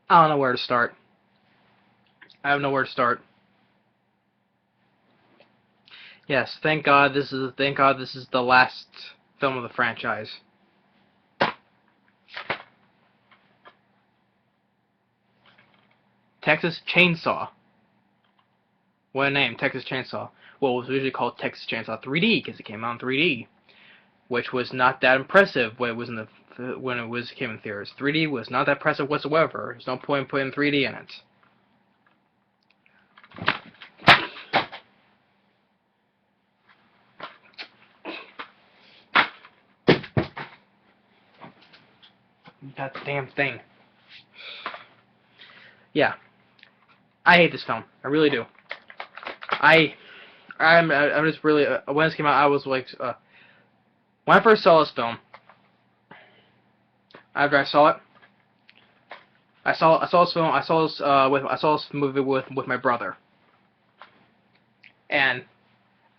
I don't know where to start. I have nowhere to start. Yes, thank God this is the last film of the franchise. Texas Chainsaw. What a name, Texas Chainsaw. Well, it was usually called Texas Chainsaw 3D because it came out in 3D, which was not that impressive when it was came in theaters. 3D was not that impressive whatsoever. There's no point in putting 3D in it. That damn thing. Yeah, I hate this film. I really do. I'm just really when this came out, I was like, when I first saw this film. After I saw it, I saw this film. I saw this movie with my brother, and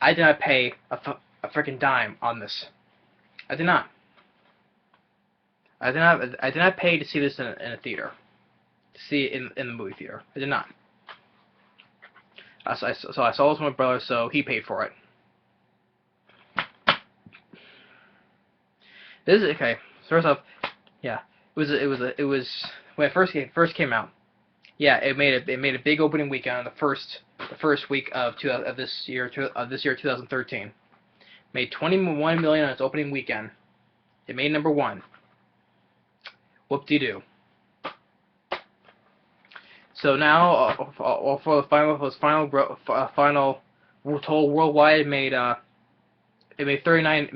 I did not pay a freaking dime on this. I did not. I did not pay to see this in a theater. To see it in the movie theater. I did not. So I saw this with my brother, so he paid for it. This is okay. First off, yeah, it was when it first came out. Yeah, it made a big opening weekend on the first week of this year 2013. Made 21 million on its opening weekend. It made #1. Whoop-de-doo. So now, for the final total worldwide, it made 39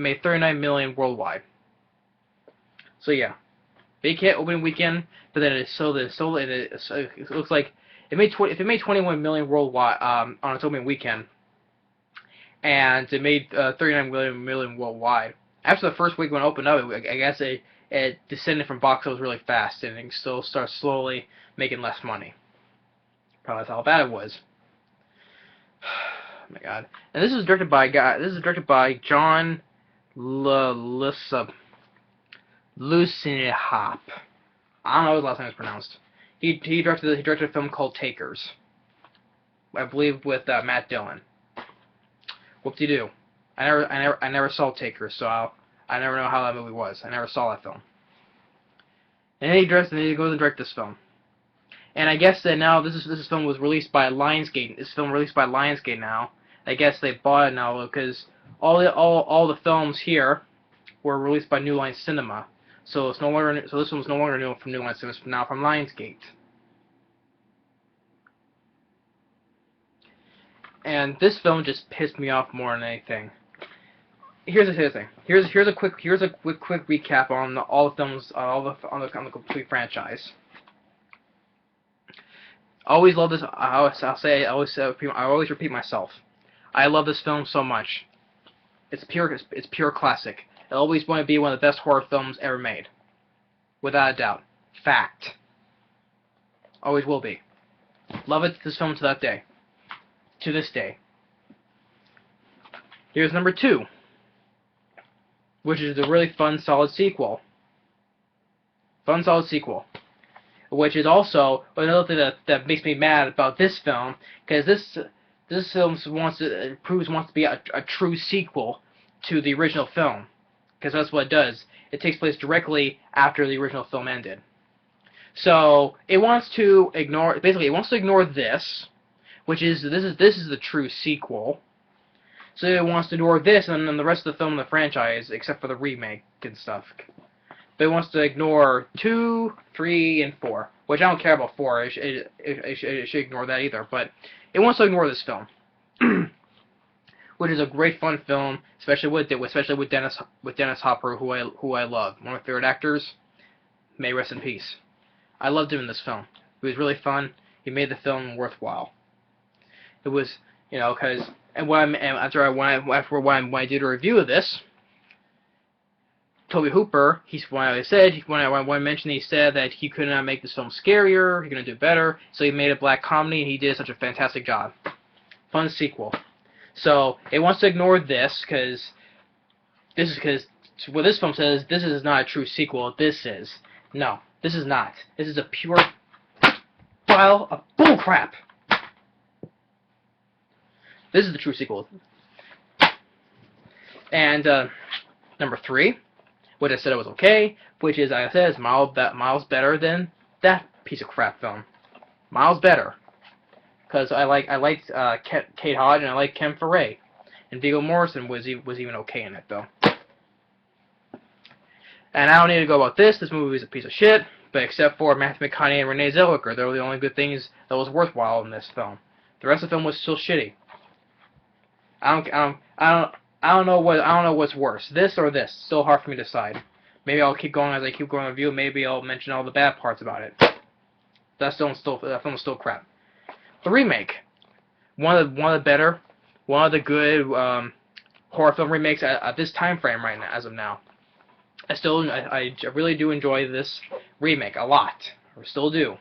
million worldwide. So yeah, big hit opening weekend, but then it looks like it made 21 million worldwide on its opening weekend, and it made 39 million worldwide. After the first week when it opened up, I guess it descended from box office really fast, and it still starts slowly making less money. Probably that's how bad it was. Oh my God! And this is directed by John Luessenhop. I don't know how his last name is pronounced. He directed a film called Takers, I believe, with Matt Dillon. Whoop-de-doo. I never saw Takers, so I never know how that movie was. I never saw that film. And then he goes and directs this film. And I guess that now this film was released by Lionsgate. This film released by Lionsgate now. I guess they bought it now because all the films here were released by New Line Cinema. So this one's no longer new from New Line Cinema. It's now from Lionsgate. And this film just pissed me off more than anything. Here's the thing. Here's a quick recap on all the films on the complete franchise. I always love this. I always repeat myself. I love this film so much. It's pure classic. It'll always want to be one of the best horror films ever made, without a doubt. Fact. Always will be. Love this film to that day. To this day. Here's #2, which is a really fun, solid sequel. Which is also another thing that makes me mad about this film, because this film wants to be a true sequel to the original film, because that's what it does. It takes place directly after the original film ended. So it wants to ignore this, which is this is the true sequel. So it wants to ignore this and then the rest of the film in the franchise, except for the remake and stuff. But it wants to ignore 2, 3, and 4, which I don't care about 4. It should ignore that either. But it wants to ignore this film, which is a great fun film, especially with Dennis Hopper, who I love, one of my favorite actors. May rest in peace. I loved him in this film. It was really fun. He made the film worthwhile. It was, because when I did a review of this, Toby Hooper, when I mentioned, he said that he could not make this film scarier, he could do better, so he made a black comedy, and he did such a fantastic job. Fun sequel. So it wants to ignore this because what this film says, this is not a true sequel. This is no, this is not. This is a pure. pile of bullcrap. This is the true sequel. And number 3, which I said it was okay, which is, like I said, is miles better than that piece of crap film. Miles better. Because I liked Kate Hodge and I liked Ken Foray. And Viggo Mortensen was even okay in it, though. And I don't need to go about this. This movie is a piece of shit. But except for Matthew McConaughey and Renee Zellweger, they were the only good things that was worthwhile in this film. The rest of the film was still shitty. I don't know what's worse, this or this. Still hard for me to decide. Maybe I'll keep going as I keep going on review. Maybe I'll mention all the bad parts about it. That film is still crap. The remake, one of the good horror film remakes at this time frame right now, as of now. I really do enjoy this remake a lot. I still do.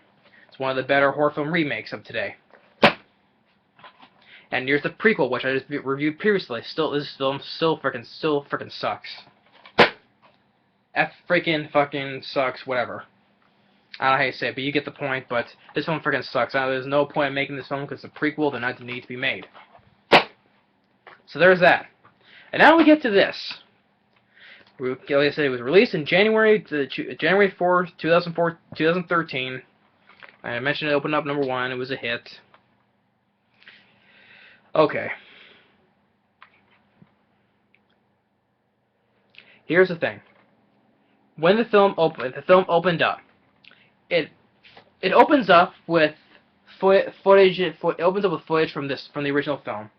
It's one of the better horror film remakes of today. And here's the prequel, which I just reviewed previously. This film still freaking sucks. Fucking sucks. Whatever. I don't know how you say it, but you get the point. But this film freaking sucks. There's no point in making this film because it's a prequel. They're not need to be made. So there's that. And now we get to this. Like I said, it was released in January 4th, 2013. I mentioned it opened up number 1. It was a hit. Okay. Here's the thing. When the film opened up, it opens up with footage. It opens up with footage from the original film.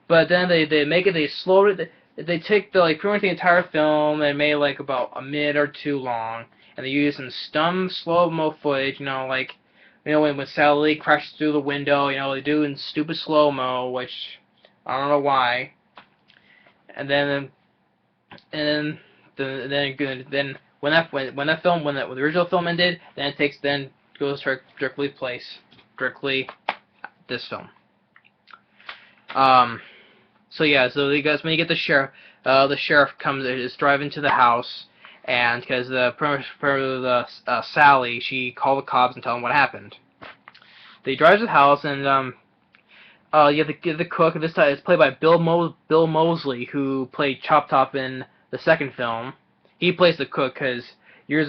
But then they slowed it. They take pretty much the entire film and made it about a minute or 2 long, and they use some slow-mo footage, when Sally crashes through the window, they do in stupid slow-mo, which I don't know why. And then when the original film ended, then it goes directly this film. So you guys, when you get the sheriff is driving to the house, and because Sally, she called the cops and tell them what happened. They drive to the house, and you have the cook. This time it's played by Bill Moseley, who played Chop Top in the second film. He plays the cook because years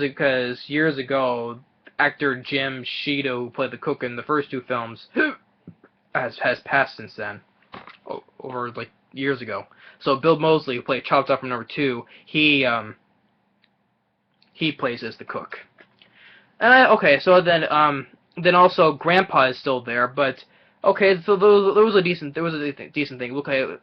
ago, actor Jim Sheeto, who played the cook in the first 2 films, has passed since then. Over years ago. So Bill Moseley, who played Chop Top from number 2, he plays as the cook. So then also Grandpa is still there, but so there was a decent thing. Look at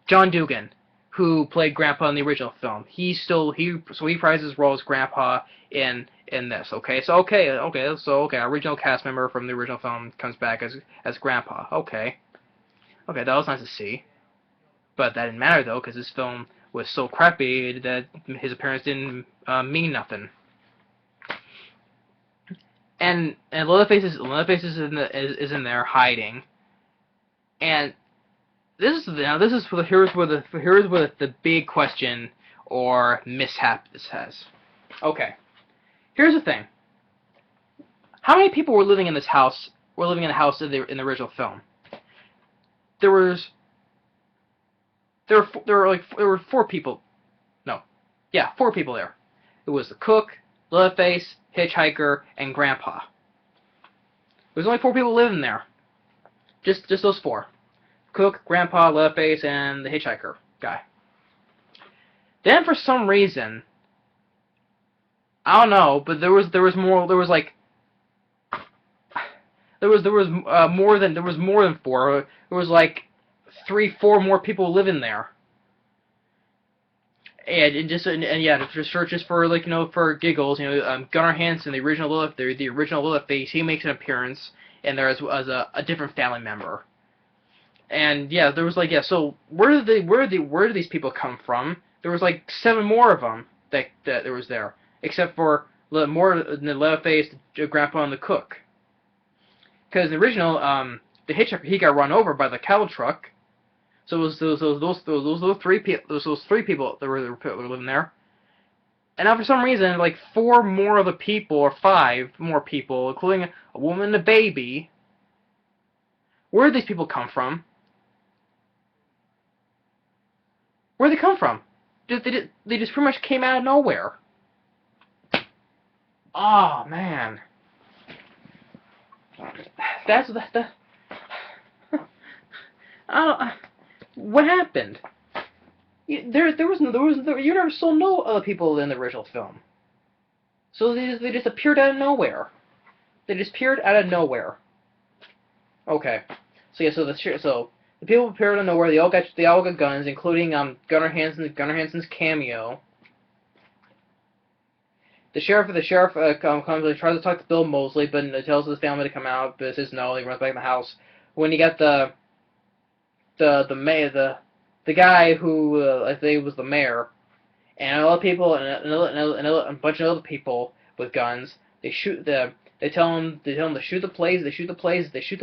John Dugan, who played Grandpa in the original film. He reprised his role as Grandpa in this. Original cast member from the original film comes back as Grandpa. Okay, that was nice to see. But that didn't matter, though, because this film was so crappy that his appearance didn't mean nothing. And Leatherface is in there hiding. And here's where the big question or mishap this has. Okay, here's the thing. How many people were living in this house? Were living in the house in the original film? There were 4 people. No. Yeah, 4 people there. It was the cook, Leatherface, Hitchhiker, and Grandpa. There was only 4 people living there. Just those 4. Cook, Grandpa, Leatherface, and the Hitchhiker guy. Then for some reason, I don't know, but there was more than 4. There was 3, 4 more people living there. And just for giggles, Gunnar Hansen, the original Leatherface, he makes an appearance, and there as a different family member. And yeah, there was so where did these people come from? There was 7 more of them that there was there, except for more than the Leatherface, the Grandpa, and the cook. Because the original, the Hitchhiker, he got run over by the cattle truck. So it was those 3 people that were living there. And now for some reason, like 4 more other people, or 5 more people, including a woman and a baby. Where did these people come from? Where did they come from? They just pretty much came out of nowhere. Oh man, that's the. I don't. What happened? You never saw no other people in the original film. So they just appeared out of nowhere. They just appeared out of nowhere. Okay. So yeah, so the people appeared out of nowhere. They all got guns, including Gunnar Hansen's cameo. The sheriff comes and tries to talk to Bill Moseley, but tells his family to come out, but says no. He runs back in the house. When you got the guy who I think was the mayor, and other people and a bunch of other people with guns. They shoot them. They tell him to shoot the place. They shoot the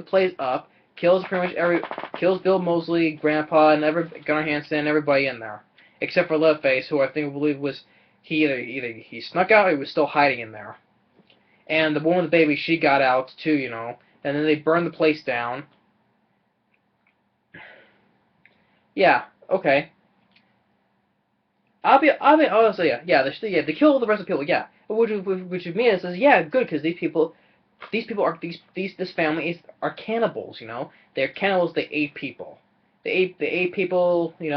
place up. Kills kills Bill Moseley, Grandpa, and Gunnar Hansen, everybody in there, except for Leatherface, who I believe was either he snuck out or he was still hiding in there. And the woman with the baby, she got out too, And then they burned the place down. Yeah, okay. I'll be honest. Yeah. They kill the rest of the people. Yeah, which means is yeah, good because this family are cannibals. They're cannibals. They ate people. They ate people. They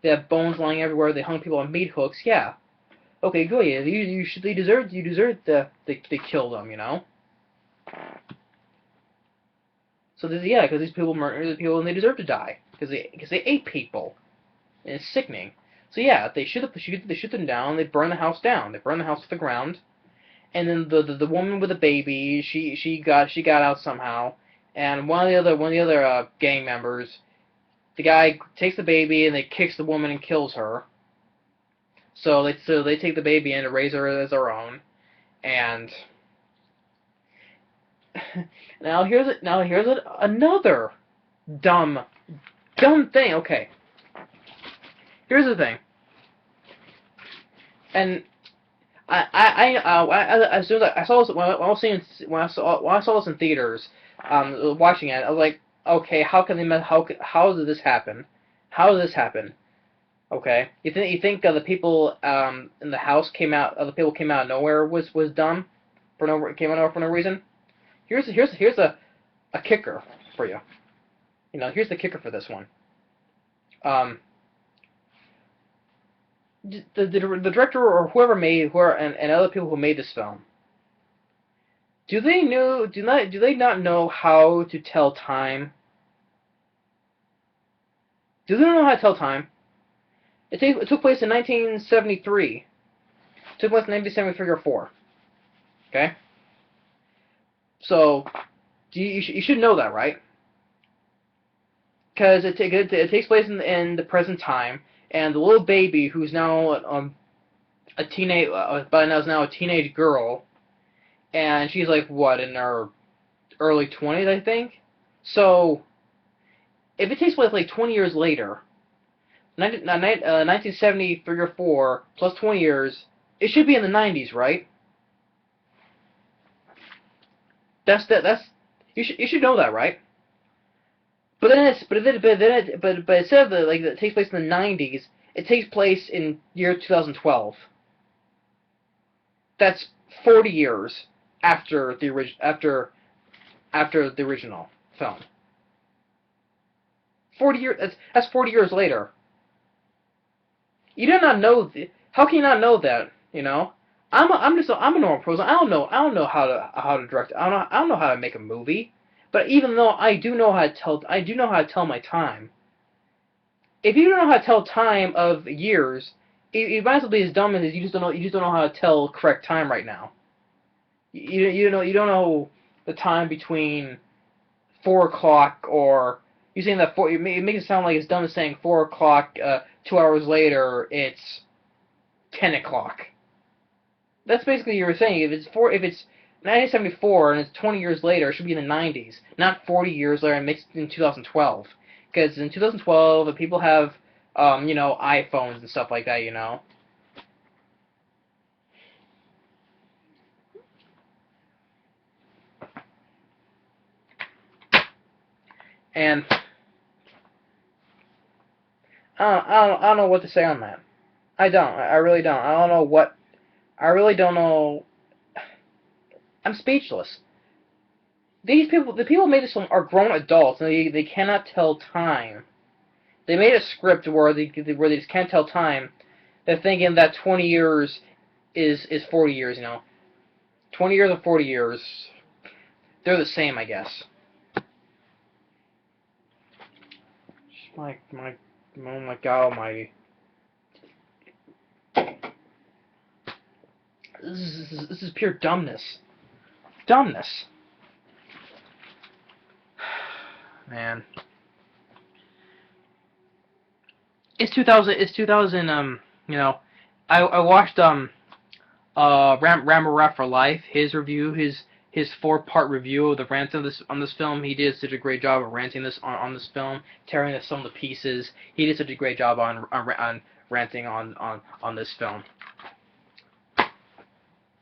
have bones lying everywhere. They hung people on meat hooks. Yeah. Okay, good. Yeah, they deserve they kill them. So because these people murdered the people and they deserve to die because they ate people. And it's sickening. So yeah, they shoot them down. They burn the house down. They burn the house to the ground. And then the woman with the baby, she got out somehow. And one of the other gang members, the guy takes the baby and they kicks the woman and kills her. So they take the baby in to raise her as their own. And now here's another dumb thing. Okay. Here's the thing, and as soon as I saw this when I saw this in theaters, watching it, I was like, okay, how did this happen? How did this happen? Okay, you think the people in the house other people came out of nowhere was dumb came out of nowhere for no reason? Here's a kicker for you. Here's the kicker for this one. The director or whoever and other people who made this film, do they not know how to tell time? Do they know how to tell time? It took place in 1973. It took place in 1973 or 4. Okay. So, you should know that, right? Because it takes place in the present time. And the little baby, who's now a teenage girl, and she's like what in her early 20s, I think. So, if it takes place like 20 years later, 1973 or 4 plus 20 years, it should be in the 90s, right? You should know that, right? But instead of it takes place in the 90s, it takes place in year 2012. That's 40 years after the original film. 40 years. That's 40 years later. You do not know. How can you not know that? I'm a normal person. I don't know how to direct. I don't know how to make a movie. But even though I do know how to tell my time. If you don't know how to tell time of years, you might as well be as dumb as you just don't know how to tell correct time right now. You don't know the time between 4 o'clock or you saying that it makes it sound like it's dumb as saying 4 o'clock. 2 hours later, it's 10 o'clock. That's basically what you're saying. If it's 1974 and it's 20 years later, it should be in the 90s, not 40 years later and mixed in 2012. Because in 2012, people have, iPhones and stuff like that, And I don't know what to say on that. I don't. I really don't. I don't know what. I really don't know. I'm speechless. These people, the people who made this film, are grown adults, and they cannot tell time. They made a script where they just can't tell time. They're thinking that 20 years is 40 years. 20 years and 40 years, they're the same, I guess. Oh my God Almighty. This is pure dumbness. Dumbness. Man. It's 2000. It's 2000. I watched Rant for Life. His review. His 4-part review of the rant on this film. He did such a great job of ranting this on this film, tearing some of the pieces. He did such a great job on ranting on this film.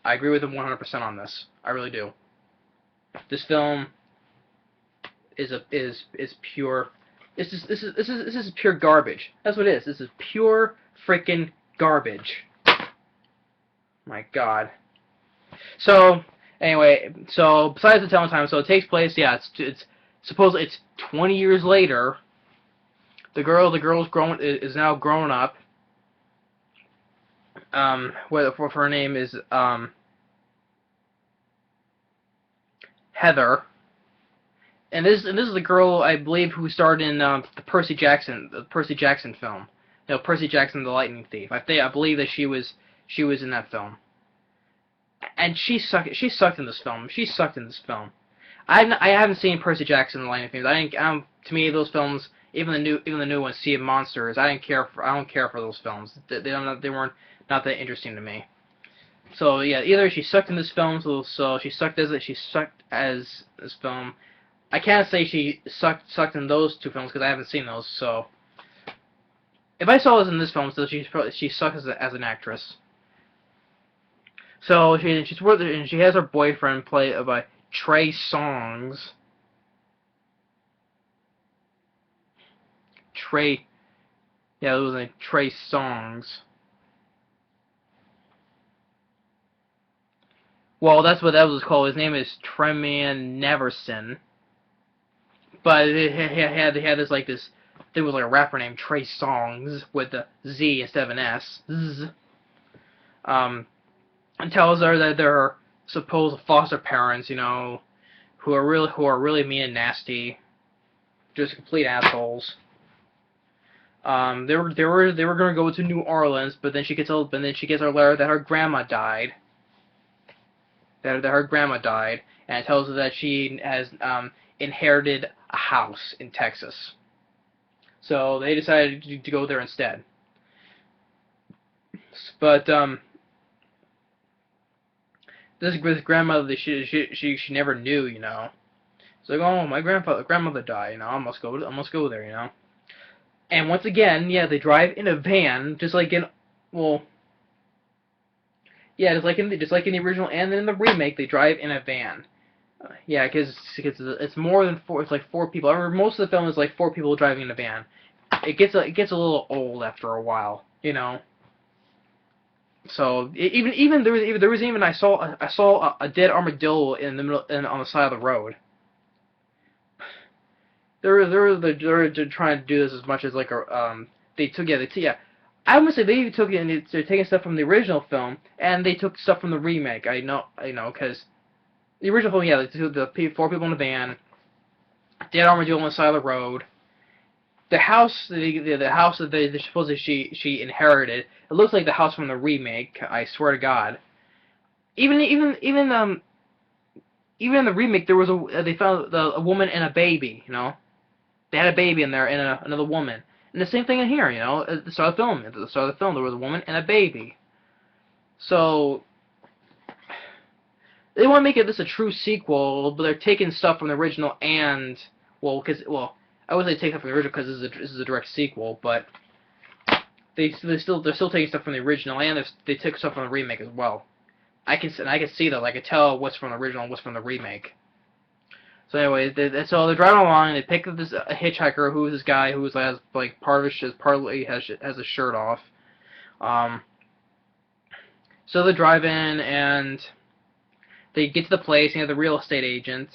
I agree with him 100% on this. I really do. This film is pure. This is pure garbage. That's what it is. This is pure freaking garbage. My God. So anyway, so besides the telling time, so it takes place. Yeah, it's supposedly it's 20 years later. The girl's is now grown up. What her name is Heather. And this is the girl, I believe, who starred in the Percy Jackson film. Percy Jackson the Lightning Thief. I believe that she was in that film. And she sucked in this film. She sucked in this film. I haven't seen Percy Jackson the Lightning Thief. To me, those films, even the new ones, Sea of Monsters, I don't care for those films. They weren't not that interesting to me. So yeah, either she sucked in this film, so she sucked as this film. I can't say she sucked in those 2 films because I haven't seen those. So if I saw this in this film, so she sucks as an actress. So she has her boyfriend played by Trey Songz. Yeah, it was a Trey Songz. Well, that's what that was called. His name is Treman Neverson. But he had this. There was like a rapper named Trey Songz with the Z instead of an S. And tells her that they're supposed foster parents, who are really mean and nasty, just complete assholes. They were gonna go to New Orleans, but then she gets a letter that her grandma died. That her grandma died, and it tells her that she has inherited a house in Texas. So they decided to go there instead. But this grandmother, she never knew, It's like, oh, my grandmother died, I must go there, And once again, yeah, they drive in a van, just like in the original and in the remake, they drive in a van. Yeah, because it's more than 4. It's like 4 people. I remember most of the film is like 4 people driving in a van. It gets a little old after a while, So even there was I saw a dead armadillo in the middle on the side of the road. They're trying to do this as much as like I would say they even took it and they're taking stuff from the original film and they took stuff from the remake. I know, because the original film, yeah, the 4 people in the van, dead armadillo on the side of the road. The house, the house that they supposedly she inherited, it looks like the house from the remake. I swear to God. Even in the remake, there was they found a woman and a baby. They had a baby in there and another woman. And the same thing in here. At the start of the film, there was a woman and a baby. So they want to make this a true sequel, but they're taking stuff from the original and I would say take stuff from the original because this is a direct sequel, but they're still taking stuff from the original and they took stuff from the remake as well. I can see that. I can tell what's from the original and what's from the remake. So anyway, so they're driving along, and they pick up this a hitchhiker who's this guy who's has like part of his partly has his shirt off. Um, so they drive in, and they get to the place, and you have the real estate agent,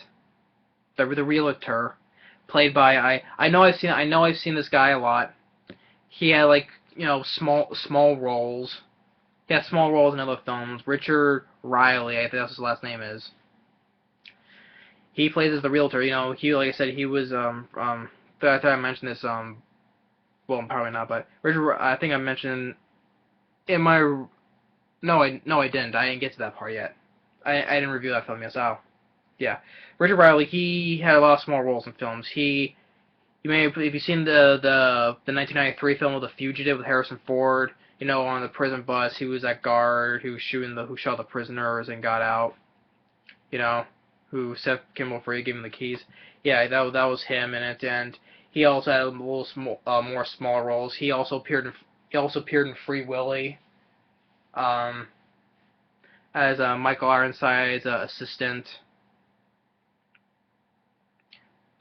the realtor, played by I know I've seen this guy a lot. He had like small roles. He had small roles in other films. Richard Riley, I think that's his last name is. He plays as the realtor. He like I said he was I thought I mentioned this well probably not, but Richard I think I mentioned in my no I didn't. I didn't get to that part yet. I didn't review that film yet. So yeah, Richard Riley, he had a lot of small roles in films. You may have, if you've seen the 1993 film of The Fugitive with Harrison Ford, on the prison bus, he was that guard who shot the prisoners and got out. Who set Kimball free, gave him the keys. Yeah, that was him in it, and he also had a little more smaller roles. He also appeared in Free Willy, as Michael Ironside's assistant.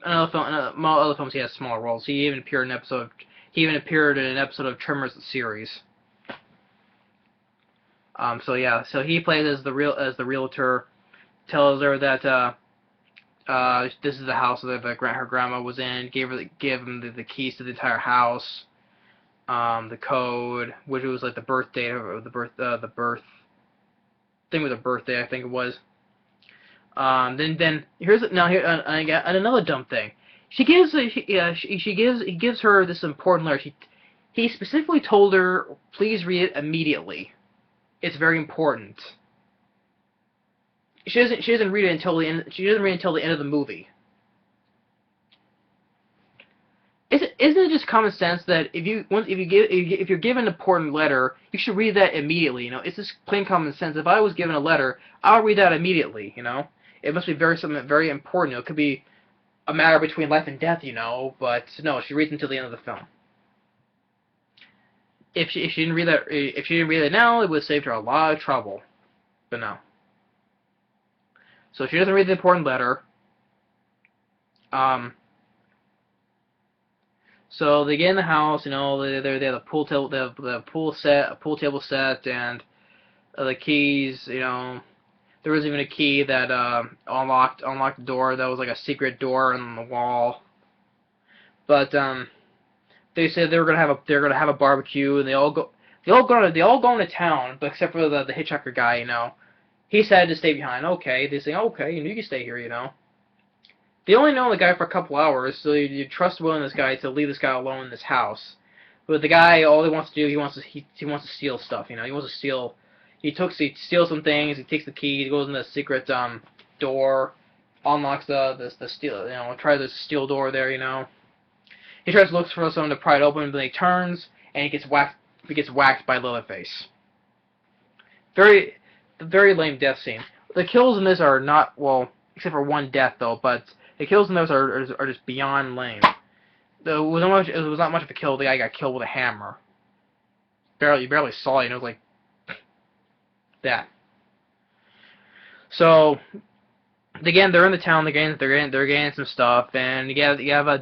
Other films he has smaller roles. He even appeared in an episode of Tremors the series. So he plays as the realtor. Tells her that this is the house that her grandma was in. Gave him the keys to the entire house. The code, which was like the birth date of the birth thing with a birthday, I think it was. Then here's another dumb thing. He gives her this important letter. He specifically told her, please read it immediately. It's very important. She doesn't read it until the end. She doesn't read it until the end of the movie. Isn't it just common sense that if you're given an important letter, you should read that immediately? It's just plain common sense. If I was given a letter, I'll read that immediately. It must be something very important. It could be a matter between life and death. But no, she reads until the end of the film. If she didn't read it now, it would have saved her a lot of trouble. But no. So she doesn't read the important letter. So they get in the house. They have the pool table, the pool table set, and the keys. There was even a key that unlocked the door. That was like a secret door on the wall. But they said they're gonna have a barbecue, and they all go into town, but except for the hitchhiker guy. He decided to stay behind. Okay, they say, okay, you can stay here, They only know the guy for a couple hours, so you trust this guy to leave this guy alone in this house. But the guy, all he wants to do, he wants to steal stuff, He wants to steal. He steals some things. He takes the key. He goes in the secret door, unlocks the steel. Tries the steel door there. He tries to look for someone to pry it open, but he turns and he gets whacked. He gets whacked by Leatherface. Very lame death scene. The kills in this are not, well, except for one death though, but the kills in those are just beyond lame. It was not much of a kill. The guy got killed with a hammer. You barely saw it. It was like that. So again, they're in the town. They're getting some stuff, and you have a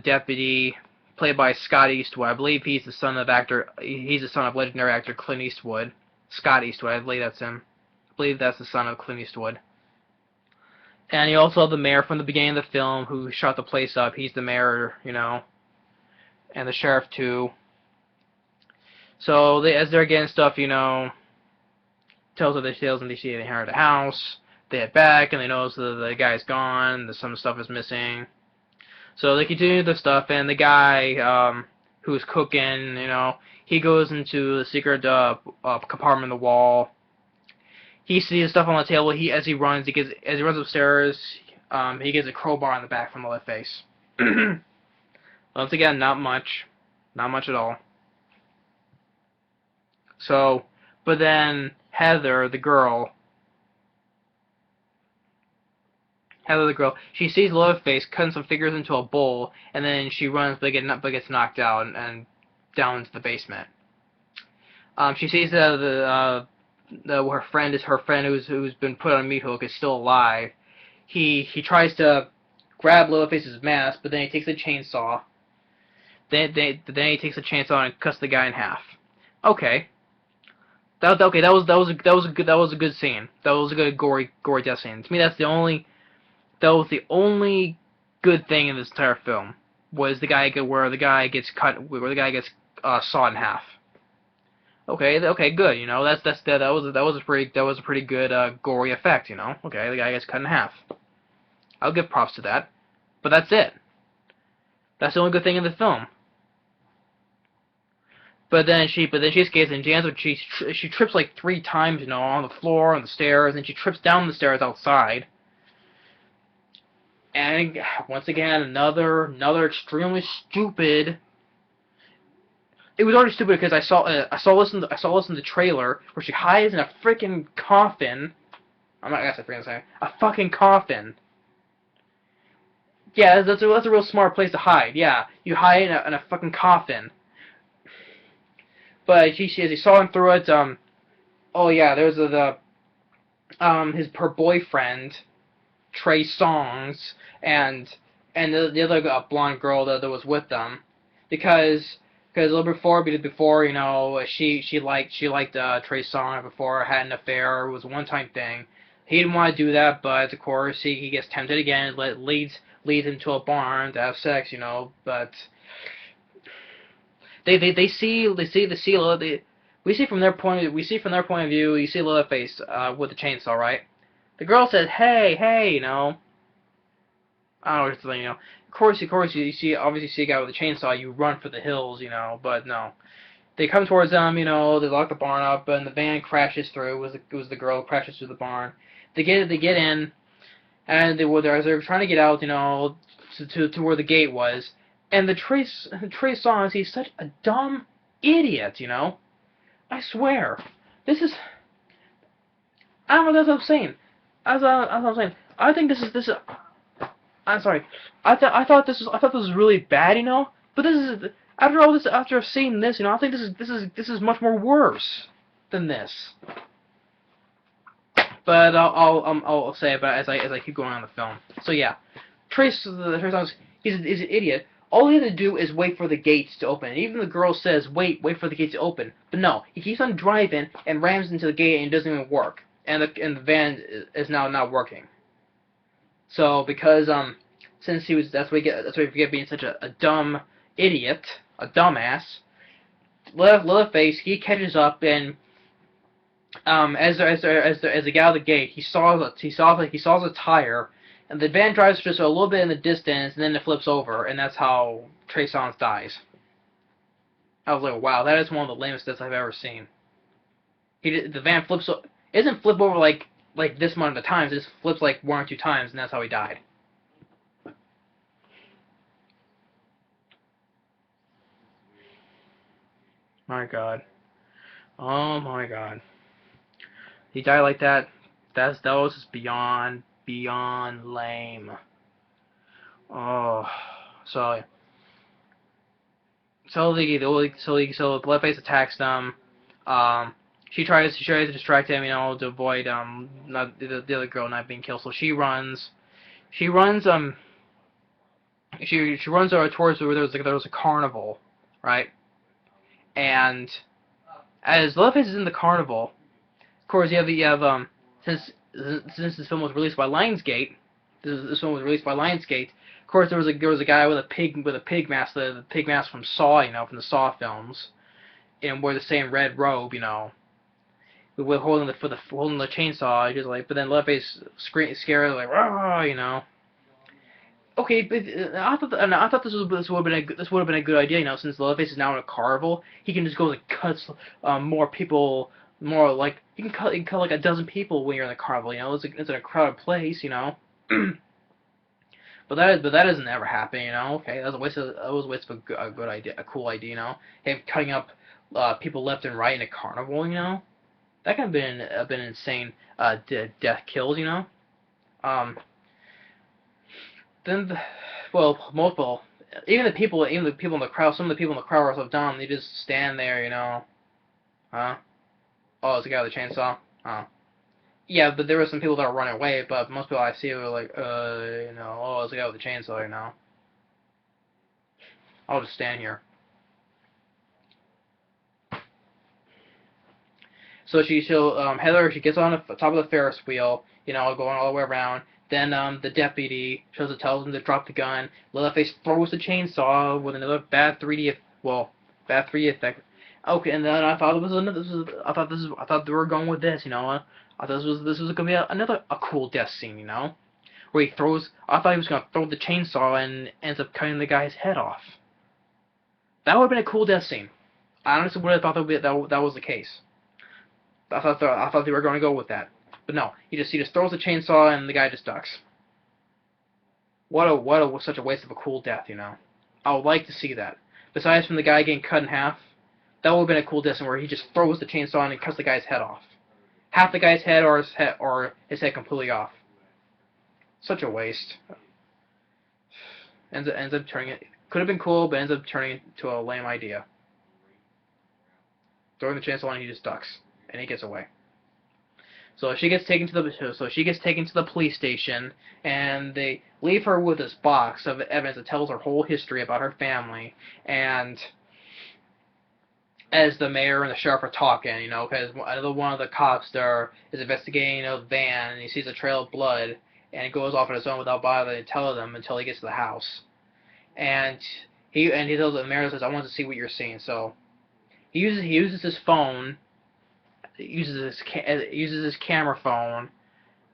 deputy played by Scott Eastwood. I believe he's the son of legendary actor Clint Eastwood. Scott Eastwood, I believe that's him. I believe that's the son of Clint Eastwood. And you also have the mayor from the beginning of the film who shot the place up. He's the mayor, and the sheriff too. So as they're getting stuff, tells them they see they inherit the house. They head back and they notice the guy's gone. Some stuff is missing. So they continue the stuff, and the guy who's cooking, he goes into the secret compartment in the wall. He sees stuff on the table. As he runs upstairs. He gets a crowbar on the back from Leatherface. Once again, not much at all. So, but then Heather, the girl, she sees Leatherface cutting some figures into a bowl, and then she runs, but gets knocked out and down into the basement. She sees her friend who's been put on a meat hook is still alive. He tries to grab Leatherface's mask, but then he takes the chainsaw. Then he takes the chainsaw and cuts the guy in half. Okay. That was a good scene. That was a good gory death scene. To me, that was the only good thing in this entire film. Was where the guy gets sawed in half. Okay, good. You know, that was a pretty good gory effect. You know, okay, the guy gets cut in half. I'll give props to that. But that's it. That's the only good thing in the film. But then she escapes and she trips like 3 times, you know, on the floor, on the stairs, and she trips down the stairs outside. And once again, another extremely stupid. It was already stupid because I saw this in the trailer where she hides in a freaking coffin. I'm not gonna say a fucking coffin. Yeah, that's a real smart place to hide. Yeah, you hide in a fucking coffin. But as he saw him through it, oh yeah, there's her boyfriend, Trey Songz, and the other blonde girl that was with them, because a little before, you know, she liked Trey Songz before, had an affair, it was a one-time thing. He didn't want to do that, but of course he gets tempted again, leads him to a barn to have sex, you know, but. We see from their point of view. You see Leatherface with the chainsaw, right? The girl says, "Hey, you know." I don't know, you know. Of course, you see a guy with a chainsaw, you run for the hills, you know. But no, they come towards them, you know. They lock the barn up, and the van crashes through. It was the girl who crashes through the barn. They get in, and as they're trying to get out, you know, to where the gate was. And the Trey Songz, he's such a dumb idiot, you know? I swear. This is... I don't know what I'm saying. That's what I'm saying. I think this is... I'm sorry. I thought this was really bad, you know? But this is... After seeing this, you know, I think this is much more worse than this. But I'll say it as I keep going on the film. So yeah. Trey Songz, he's an idiot. All he has to do is wait for the gates to open. And even the girl says, wait for the gates to open. But no, he keeps on driving and rams into the gate and it doesn't even work. And the van is now not working. So because since that's why we get being such a dumb idiot, a dumbass. Leatherface, he catches up and as the guy out the gate, he saw the tire. And the van drives just a little bit in the distance, and then it flips over, and that's how Trey Songz dies. I was like, wow, that is one of the lamest deaths I've ever seen. The van flips, it doesn't flip over like this amount of times, it just flips like 1 or 2 times, and that's how he died. My God. Oh my God. He died like that. That was just beyond lame. Oh, so Leatherface attacks them. She tries to distract him, you know, to avoid not the other girl not being killed. So she runs towards where there was a carnival, right? And as Leatherface is in the carnival, of course you have since this film was released by Lionsgate, of course there was a guy with a pig mask, the pig mask from Saw, you know, from the Saw films, and wore the same red robe, you know, with holding the chainsaw, just like, but then Leatherface scared like, rah, you know. Okay, but I thought this would have been a good idea, you know, since Leatherface is now in a carnival, he can just go and cut more people. More like you can cut like a dozen people when you're in the carnival, you know. It's in a crowded place, you know. but that doesn't ever happen, you know. Okay, that was a waste of a good idea, a cool idea, you know. Hey, cutting up people left and right in a carnival, you know. That could have been insane. Death kills, you know. Then, multiple. Even the people in the crowd. Some of the people in the crowd are so dumb. They just stand there, you know. Huh? Oh, it's the guy with the chainsaw? Oh. Yeah, but there were some people that were running away, but most people I see were like, oh, it's a guy with a chainsaw right now. I'll just stand here. So Heather, she gets on the top of the Ferris wheel, going all the way around. Then the deputy tells him to drop the gun. Leatherface throws the chainsaw with another bad 3D effect. Okay, and then I thought it was another. I thought they were going with this, I thought this was gonna be a cool death scene, where he throws. I thought he was gonna throw the chainsaw and ends up cutting the guy's head off. That would have been a cool death scene. I honestly would have thought that was the case. I thought they were going to go with that, but no. He just throws the chainsaw and the guy just ducks. Such a waste of a cool death, I would like to see that. Besides from the guy getting cut in half, that would have been a cool death scene where he just throws the chainsaw and cuts the guy's head off. Half the guy's head or his head completely off. Such a waste. Ends up turning it. Could have been cool, but ends up turning it into a lame idea. Throwing the chainsaw and he just ducks. And he gets away. So she gets taken to the police station, and they leave her with this box of evidence that tells her whole history about her family. And as the mayor and the sheriff are talking, because one of the cops there is investigating the van, and he sees a trail of blood, and he goes off on his own without bothering to tell them until he gets to the house. And he tells the mayor, says, "I want to see what you're seeing." So he uses his phone. Uses his camera phone,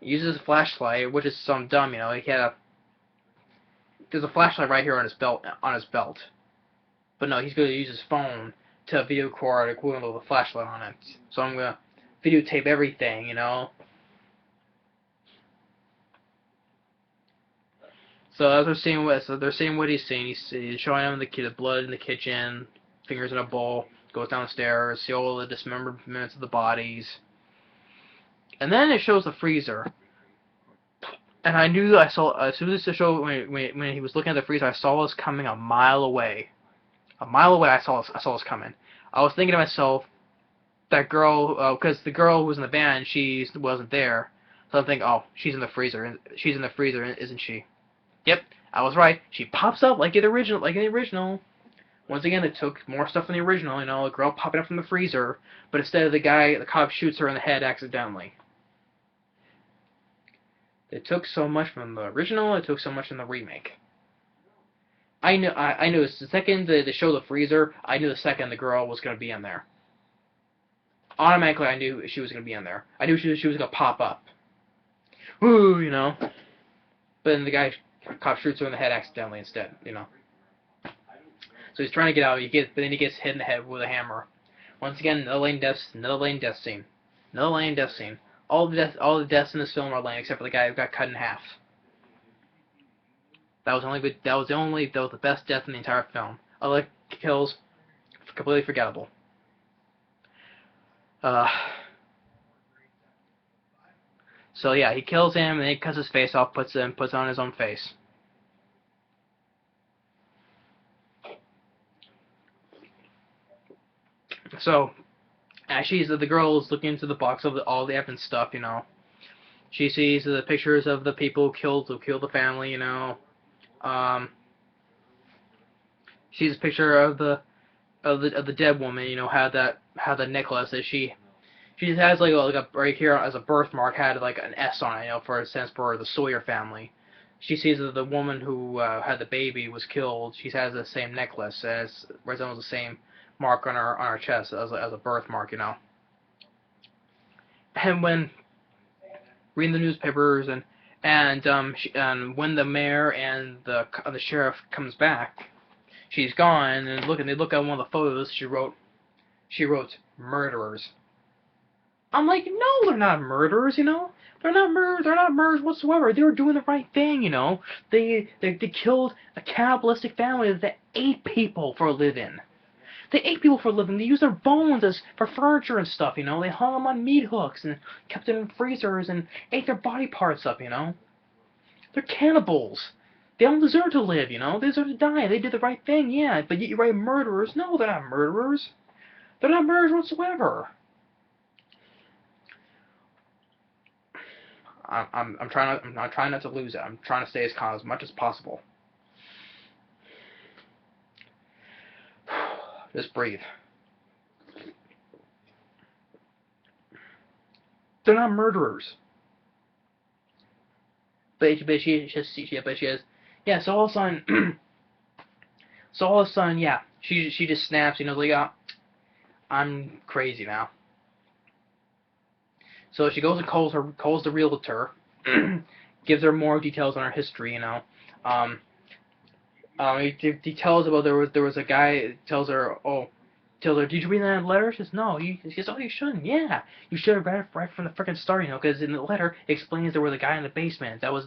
uses his flashlight, which is some dumb, there's a flashlight right here on his belt, but no, he's going to use his phone to video record equivalent with a flashlight on it. So I'm going to videotape everything, So as they're seeing what he's seeing. He's showing them the blood in the kitchen, fingers in a bowl. Goes downstairs, see all the dismemberments of the bodies, and then it shows the freezer. And I knew I saw as soon as the show when he was looking at the freezer, I saw this coming a mile away. A mile away, I saw this coming. I was thinking to myself, that girl, because the girl who was in the van, she wasn't there. So I'm thinking, oh, she's in the freezer. She's in the freezer, isn't she? Yep, I was right. She pops up like in the original. Once again, they took more stuff from the original, a girl popping up from the freezer, but instead of the cop shoots her in the head accidentally. They took so much from the original, they took so much from the remake. I knew the second they show the freezer, I knew the second the girl was going to be in there. Automatically, I knew she was going to be in there. I knew she was going to pop up. Woo, But then the cop shoots her in the head accidentally instead, So he's trying to get out, but then he gets hit in the head with a hammer. Once again, another lame death scene. All the deaths in this film are lame except for the guy who got cut in half. That was the best death in the entire film. Other kills, completely forgettable. So yeah, he kills him and he cuts his face off, puts on his own face. So, as the girl is looking into the box of all the evidence stuff, she sees the pictures of the people who killed the family, she sees a picture of the dead woman, had the necklace that she has like a right here as a birthmark had like an S on it, for a sense for the Sawyer family. She sees that the woman who had the baby was killed. She has the same necklace as resembles the same mark on her chest as a birthmark, And when reading the newspapers and when the mayor and the sheriff comes back, she's gone, and they look at one of the photos. She wrote murderers. I'm like, no, they're not murderers, They're not murderers whatsoever. They were doing the right thing, They killed a cannibalistic family that ate people for a living. They ate people for a living. They used their bones for furniture and stuff, They hung them on meat hooks and kept them in freezers and ate their body parts up, They're cannibals. They don't deserve to live, They deserve to die. They did the right thing, yeah. But you write murderers. No, they're not murderers. They're not murderers whatsoever. I'm trying not to lose it. I'm trying to stay as calm as much as possible. Just breathe. They're not murderers. But she is. Yeah. So all of a sudden, yeah, she just snaps. You know, like, I'm crazy now. So she goes and calls the realtor, gives her more details on her history. You know, um, he tells about there was a guy. Tells her, did you read that letter? She says, no. She says, oh, you shouldn't. Yeah, you should have read it right from the freaking start. You know, because in the letter it explains there was a guy in the basement. That was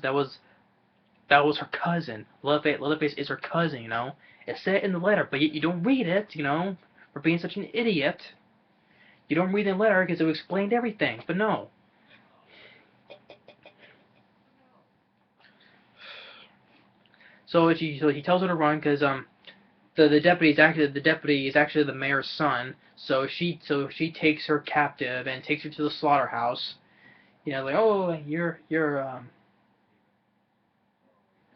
her cousin. Leatherface is her cousin. You know, it said in the letter, but you don't read it. You know, for being such an idiot. You don't read the letter because it explained everything. But no. So he tells her to run because the deputy is actually the mayor's son. So she takes her captive and takes her to the slaughterhouse. You know, like, oh, you're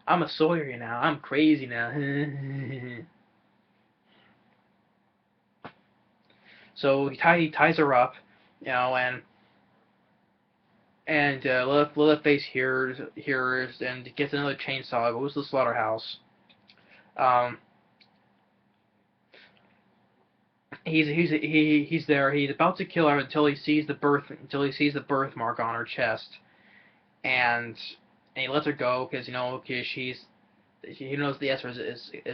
I'm a Sawyer now. I'm crazy now. So he ties her up, you know, and Leatherface hears and gets another chainsaw. Goes to the slaughterhouse. Um, he's there. He's about to kill her until he sees the birthmark on her chest, and he lets her go because you know because he knows the S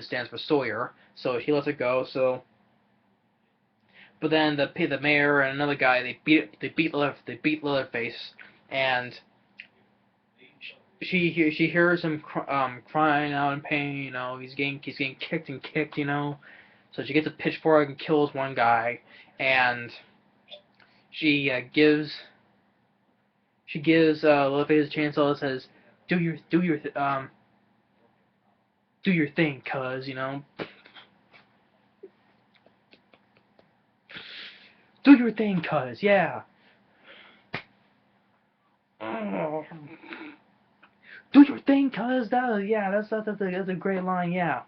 stands for Sawyer, so he lets her go. So, but then the mayor and another guy they beat Leatherface, and she hears him crying out in pain. You know he's getting kicked and kicked. You know, so she gets a pitchfork and kills one guy, and she gives Leatherface a chainsaw and says, do your thing, cuz, you know. Do your thing, cuz, yeah. Do your thing, cuz, that's a great line, yeah.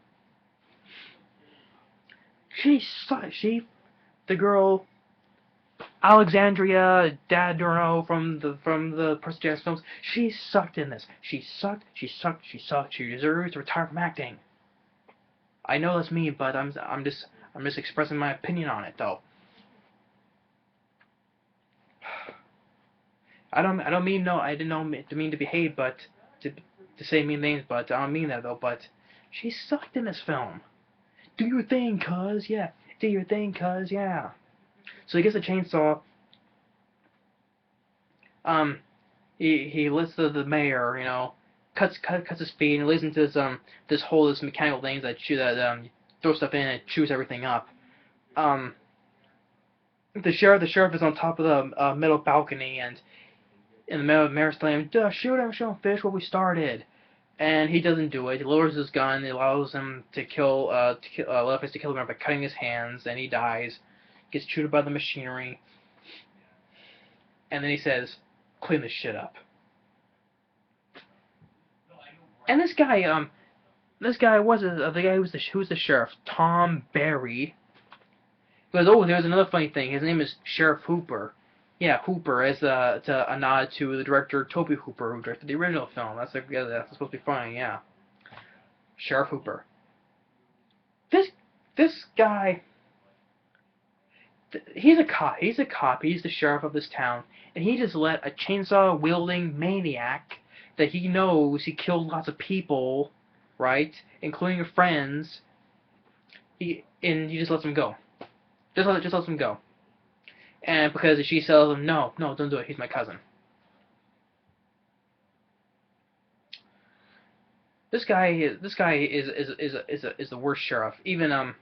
The girl, Alexandra Daddario from the Percy Jackson films, she sucked in this. She sucked. She deserves to retire from acting. I know that's mean, but I'm just expressing my opinion on it, though. I don't mean no I didn't know to mean to behave, but to say mean things, but I don't mean that though. But she sucked in this film. Do your thing, cuz, yeah. Do your thing, cuz, yeah. So he gets a chainsaw. Um, he lets the mayor, you know, cuts his feet and lays into this mechanical things that throw stuff in and chews everything up. Um, the sheriff is on top of the metal balcony, and in the mayor's claim, shoot him, finish what we started. And he doesn't do it. He lowers his gun. He allows him to kill Leatherface to kill him by cutting his hands, and he dies. Gets chewed by the machinery. And then he says, clean this shit up. And this guy was the guy who's the sheriff, Tom Barry. He goes, oh, there's another funny thing. His name is Sheriff Hooper. Yeah, Hooper, as a nod to the director Toby Hooper, who directed the original film. That's supposed to be funny, yeah. Sheriff Hooper. This guy, he's a cop. He's a cop. He's the sheriff of this town, and he just let a chainsaw wielding maniac that he knows he killed lots of people, right, including your friends. He just lets him go. Just lets him go. And because she tells him, no, don't do it. He's my cousin. This guy is the worst sheriff. Even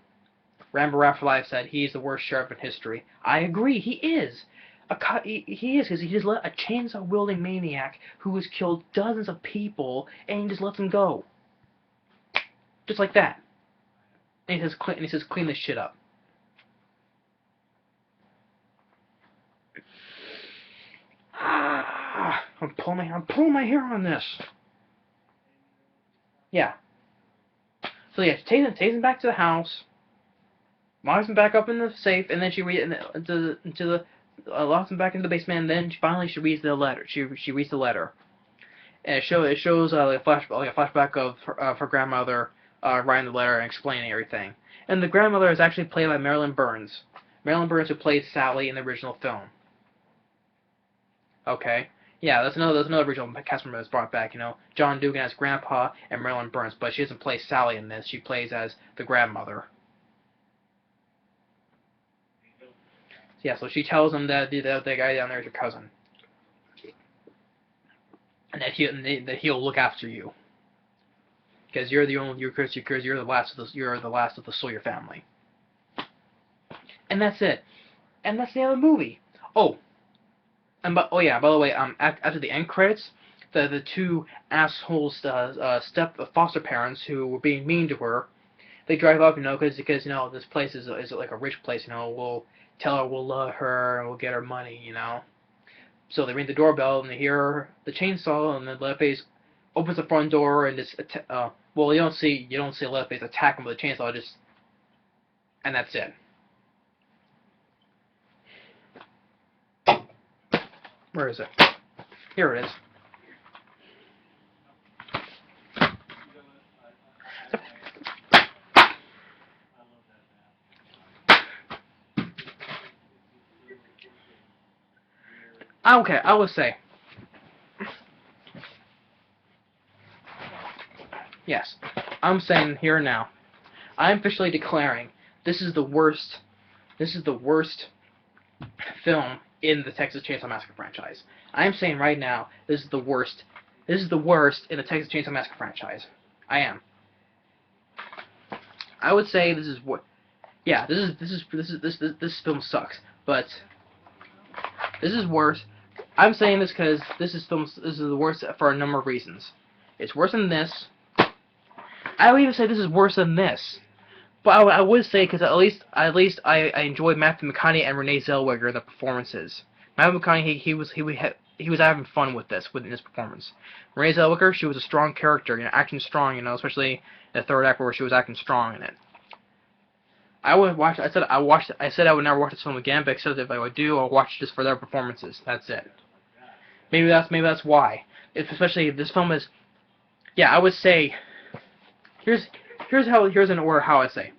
Rambo Raffaello said he's the worst sheriff in history. I agree. He is. He is because he just let a chainsaw wielding maniac who has killed dozens of people and he just lets him go, just like that. And he says clean this shit up. I'm pulling my hair on this. Yeah. So yeah, she takes him back to the house, locks him back up in the safe, and then she locks him back into the basement. And then she reads the letter. She reads the letter, and it shows like a flashback of her grandmother writing the letter and explaining everything. And the grandmother is actually played by Marilyn Burns. Marilyn Burns, who played Sally in the original film. Okay. Yeah, that's another original cast member that's brought back, John Dugan as Grandpa and Marilyn Burns, but she doesn't play Sally in this. She plays as the grandmother. So, yeah, so she tells him that the guy down there is your cousin, and that he'll look after you, because you're the last of the Sawyer family. And that's it. And that's the end of the movie. Oh. By the way, after the end credits, the two assholes, foster parents who were being mean to her, they drive up, because this place is like a rich place, we'll tell her we'll love her and we'll get her money, So they ring the doorbell and they hear the chainsaw, and then Leatherface opens the front door and you don't see Leatherface attack him with a chainsaw, and that's it. Where is it? Here it is. Okay, I will say. Yes, I'm saying here now. I'm officially declaring this is the worst film in the Texas Chainsaw Massacre franchise. I am saying right now, this is the worst. This is the worst in the Texas Chainsaw Massacre franchise. I am. I would say this is what. Yeah, this film sucks, but this is worse. I'm saying this because this is the worst for a number of reasons. It's worse than this. I would even say this is worse than this. But I would say, because at least I enjoyed Matthew McConaughey and Renee Zellweger in the performances. Matthew McConaughey, he was having fun with this performance. Renee Zellweger, she was a strong character, acting strong, especially in the third act where she was acting strong in it. I would watch. I said I would never watch this film again, but except if I would do, I'll watch just for their performances. That's it. Maybe that's why. Especially if this film is. Yeah, I would say. Here's an order how I say.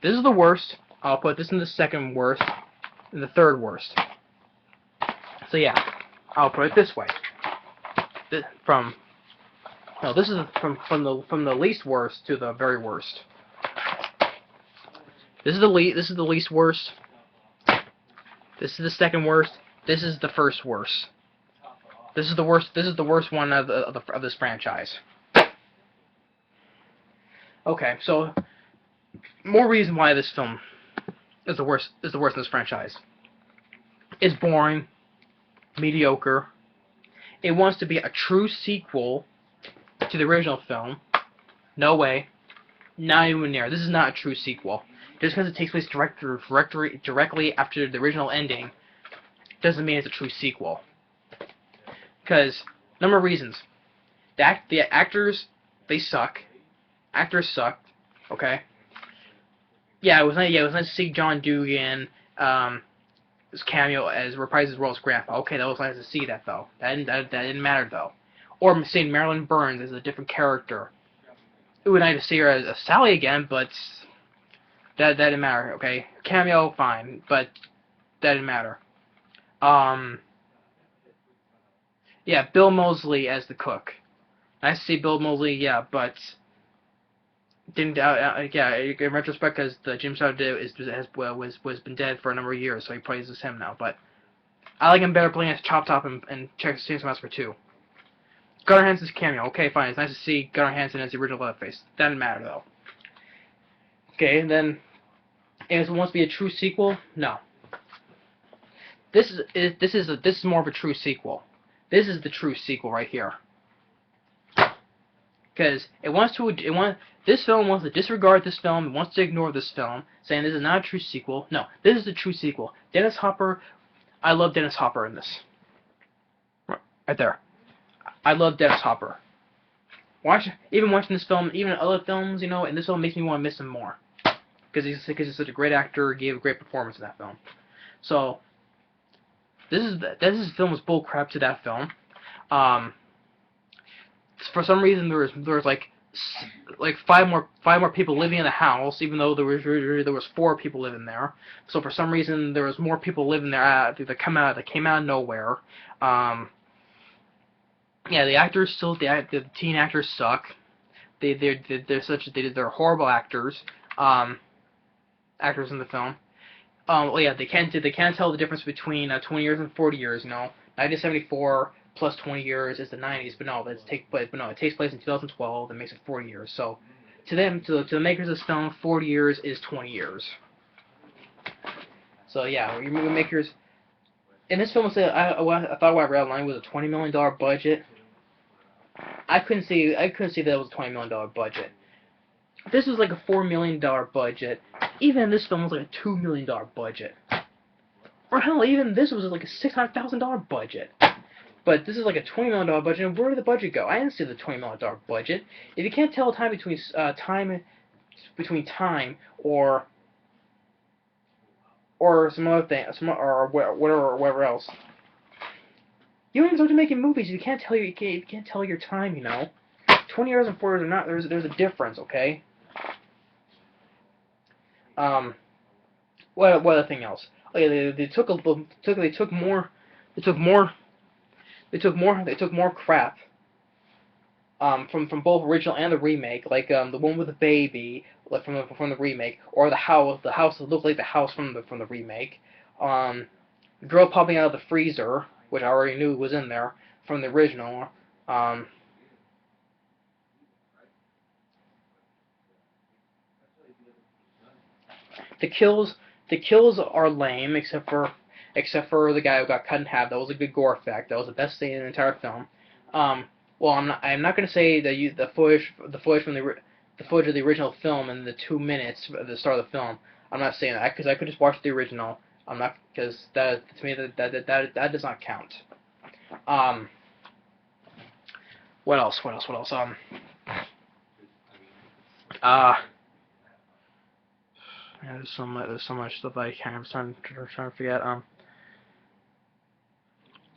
This is the worst. I'll put this in the second worst, and the third worst. So yeah, I'll put it this way. This is from the least worst to the very worst. This is the least worst. This is the second worst. This is the first worst. This is the worst. This is the worst one of this franchise. Okay, so more reason why this film is the worst in this franchise. It's boring, mediocre. It wants to be a true sequel to the original film. No way. Not even near. This is not a true sequel. Just because it takes place directly after the original ending doesn't mean it's a true sequel. Because, number of reasons. The actors, they suck. Actors sucked. Okay. Yeah, it was nice to see John Dugan his cameo as reprised his role as Grandpa. Okay, that was nice to see that though. That didn't matter though. Or seeing Marilyn Burns as a different character. It would be nice to see her as Sally again, but that didn't matter. Okay, cameo fine, but that didn't matter. Yeah, Bill Moseley as the cook. Nice to see Bill Moseley. Yeah, but. In retrospect, because the Jim Shroud was been dead for a number of years, so he plays as him now. But I like him better playing as Chop Top in Texas Chainsaw Massacre 2. Gunnar Hansen's cameo, okay, fine. It's nice to see Gunnar Hansen as the original Leatherface. That didn't matter though. Okay, and then if it wants to be a true sequel, no. This is more of a true sequel. This is the true sequel right here. Because this film wants to disregard this film, it wants to ignore this film, saying this is not a true sequel. No, this is the true sequel. Dennis Hopper, I love Dennis Hopper in this. Right there. I love Dennis Hopper. Even watching this film, even other films, and this film makes me want to miss him more. Because he's such a great actor, gave a great performance in that film. So, this film was bull crap to that film. For some reason, there was like five more people living in the house, even though there was 4 people living there. So for some reason, there was more people living there that came out of nowhere. Yeah, the teen actors suck. They're horrible actors. Actors in the film. Well, yeah, they can't tell the difference between 20 years and 40 years. 1974 plus 20 years is the 90s, but no, it takes place in 2012. That makes it 40 years. So, to the makers of this film, 40 years is 20 years. So yeah, your movie makers. In this film, I thought what I read online was a $20 million budget. I couldn't see that it was a $20 million budget. This was like a $4 million budget. Even this film was like a $2 million budget. Or hell, even this was like a $600,000 budget. But this is like a $20 million budget, and where did the budget go? I didn't see the $20 million budget. If you can't tell time between time or some other thing, or whatever else, you don't even start to making movies. You can't tell your time. 20 years and 4 years are not. There's a difference, okay? What other thing else? Okay, they took more crap from both original and the remake, like the one with the baby, like from the remake, or the house that looked like the house from the remake. The girl popping out of the freezer, which I already knew was in there from the original. The kills are lame, except for the guy who got cut in half. That was a good gore effect. That was the best scene in the entire film. Well, I'm not going to say that the footage of the original film in the 2 minutes at the start of the film. I'm not saying that because I could just watch the original. I'm not, because that, to me, that does not count. What else? Yeah, there's so much stuff I can't. I'm trying to forget.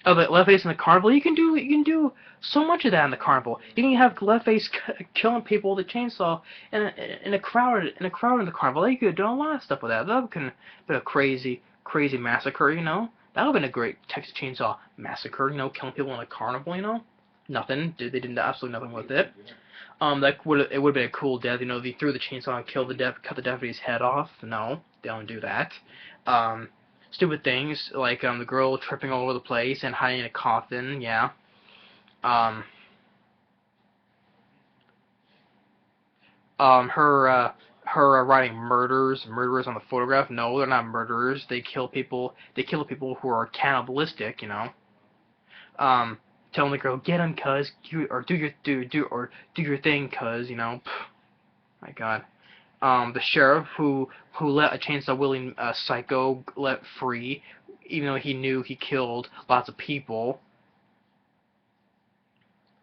Oh, the Leatherface in the carnival. You can do so much of that in the carnival. You can have Leatherface killing people with a chainsaw in a crowd in the carnival. You could do a lot of stuff with that. That could have been a crazy massacre. That would have been a great Texas Chainsaw Massacre. Killing people in a carnival. Nothing. They did absolutely nothing with it. It would have been a cool death. They threw the chainsaw and cut the deputy's head off. No, they don't do that. Stupid things like the girl tripping all over the place and hiding in a coffin. Yeah. Her writing murderers on the photograph. No, they're not murderers. They kill people. They kill people who are cannibalistic. Telling the girl, get him, cuz, or do your thing, cuz. My God. The sheriff who let a chainsaw wielding psycho let free, even though he knew he killed lots of people.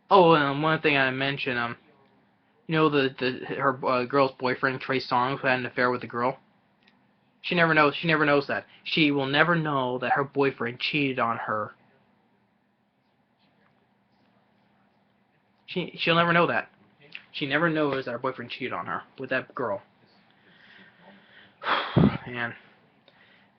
Oh, and one thing I mentioned, her girl's boyfriend Trey Songz, who had an affair with the girl. She never knows that. She will never know that her boyfriend cheated on her. She'll never know that. She never knows that her boyfriend cheated on her with that girl. Man.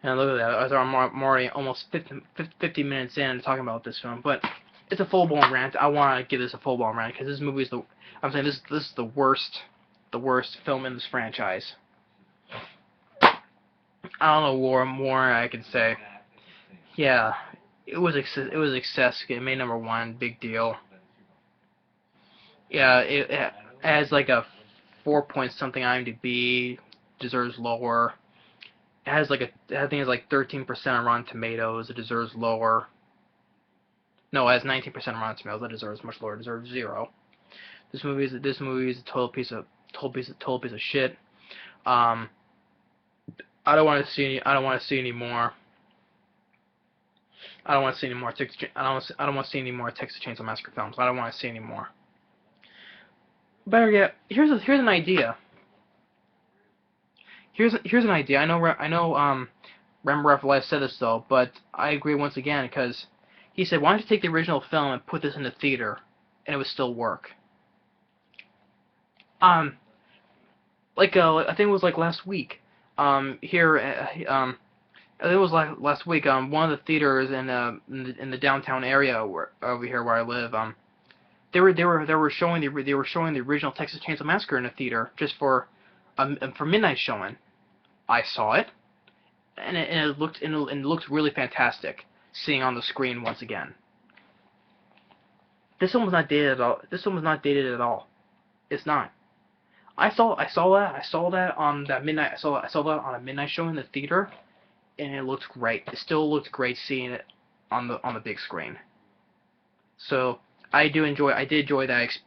And look at that. I'm already almost 50 minutes in talking about this film, but it's a full-blown rant. I want to give this a full-blown rant because this movie is I'm saying this is the worst film in this franchise. I don't know what more I can say. Yeah, it was excessive. It made #1, big deal. Yeah, it has like a 4 point something IMDb, deserves lower. It has I think it's like 13% on Rotten Tomatoes. It deserves lower. No, it has 19% on Rotten Tomatoes. That deserves much lower. It deserves 0. This movie is a total piece of shit. I don't want to see any more. I don't want to see any more I don't want to see any more Texas Chainsaw Massacre films. I don't want to see any more. Better yet, here's an idea. Here's an idea. I know Remember Life said this though, but I agree once again because he said, why don't you take the original film and put this in the theater, and it would still work. I think it was like last week. Here, I think it was like last week. One of the theaters in the downtown area over here where I live. They were showing the original Texas Chainsaw Massacre in a theater just for midnight showing. I saw it, and it looked really fantastic seeing on the screen once again. This one was not dated at all. This one was not dated at all. It's not. I saw that on that midnight. I saw that on a midnight show in the theater, and it looked great. It still looked great seeing it on the big screen. So I did enjoy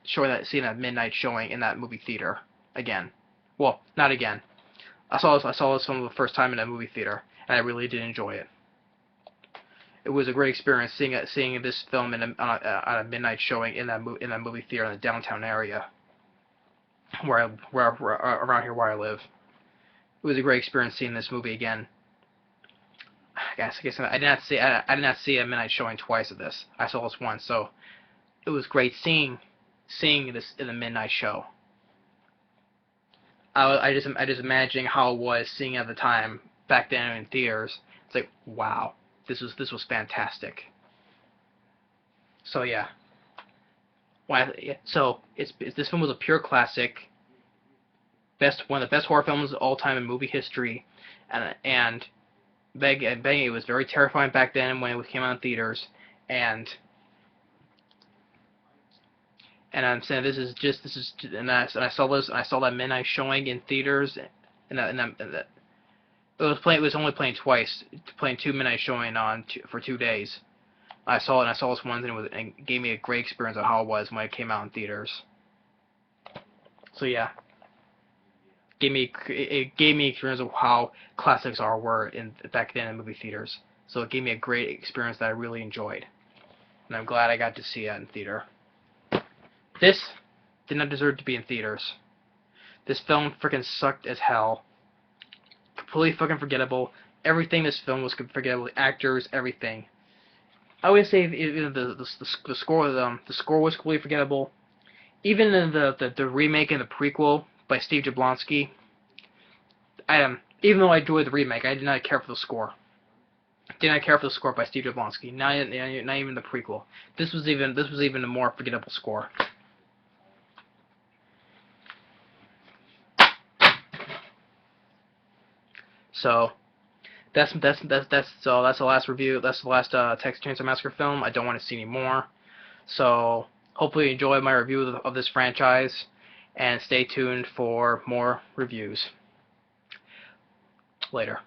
seeing that midnight showing in that movie theater again. Well, not again. I saw this film the first time in a movie theater, and I really did enjoy it. It was a great experience seeing this film on a midnight showing in that movie theater in the downtown area, around here where I live. It was a great experience seeing this movie again. I guess I did not see a midnight showing twice of this. I saw this once, so it was great seeing this in the midnight show. I just imagining how it was seeing it at the time back then in theaters. It's like, wow, this was fantastic. So yeah. So this film was a pure classic. One of the best horror films of all time in movie history, and it was very terrifying back then when it came out in theaters, and I'm saying and I saw that midnight showing in theaters, and it was only playing twice, playing 2 midnight showing for 2 days. I saw this once, and it gave me a great experience of how it was when it came out in theaters. So yeah, it gave me experience of how classics were back then in movie theaters. So it gave me a great experience that I really enjoyed, and I'm glad I got to see it in theater. This did not deserve to be in theaters. This film freaking sucked as hell. Completely fucking forgettable. Everything in this film was forgettable. The actors, everything. I would say even the score was completely forgettable. Even in the remake and the prequel by Steve Jablonsky, even though I enjoyed the remake, I did not care for the score. Did not care for the score by Steve Jablonsky. Not even the prequel. This was even a more forgettable score. So that's the last review. That's the last Texas Chainsaw Massacre film. I don't want to see any more. So hopefully you enjoyed my review of this franchise, and stay tuned for more reviews. Later.